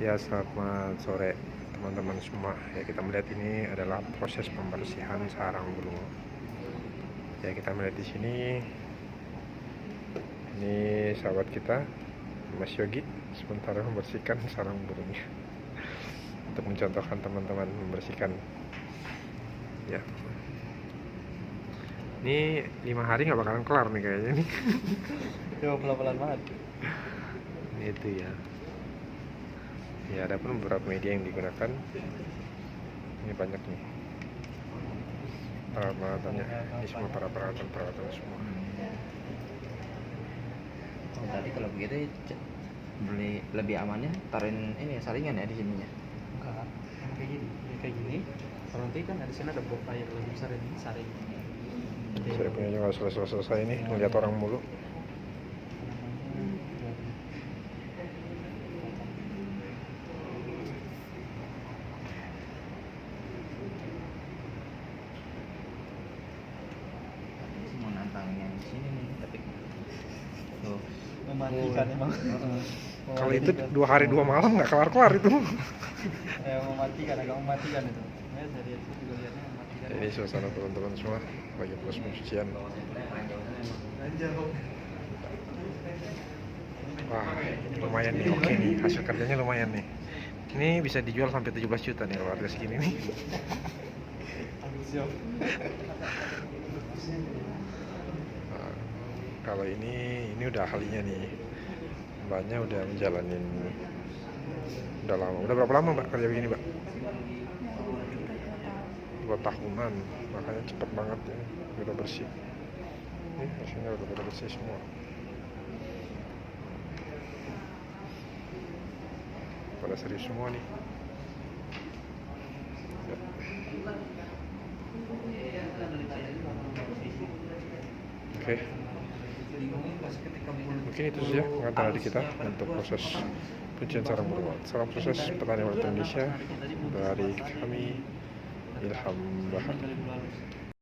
Ya, selamat sore teman-teman semua. Ya, kita melihat ini adalah proses pembersihan sarang burung. Ya, kita melihat di sini. Ini sahabat kita, Mas Yogi, sementara membersihkan sarang burungnya. Untuk mencontohkan teman-teman membersihkan. Ya. Ini 5 hari nggak bakalan kelar nih kayaknya nih. Coba pelan-pelan banget. Ini itu ya. Ya, ada pun beberapa media yang digunakan. Ini banyak nih peralatannya. Ini semua para peralatan semua. Oh, tadi kalau begitu beli lebih amannya taruhin ini ya, saringan ya di sininya. Enggak, kayak gini. Kalau nanti kan di sini ada box air lebih besar ini saring. Saya punya juga selesai ini ngeliat orang mulu. Mau nantang yang di sini nih, tapi tuh Mematikan emang. Kalau itu 2 hari 2 malam nggak kelar-kelar itu. Mematikan, agak mematikan itu. Ya, saya lihat itu juga lihatnya mematikan. Ini suasana teman-teman semua bagi proses pencucian. Wah, lumayan nih, oke nih, hasil kerjanya lumayan nih. Ini bisa dijual sampai 17 juta nih kalau harga segini nih. Nah, kalau ini udah ahlinya nih. Mbaknya udah menjalanin udah lama. Udah berapa lama Mbak kerja begini, Mbak? 2 tahunan, makanya cepet banget ya, udah bersih. Ini hasilnya udah bersih semua. Pada serius semua nih. Ya. Oke. Mungkin itu saja pengantar dari kita untuk proses pencucian sarang burung. Salam proses petani warga Indonesia dari kami, Ilham Bahar.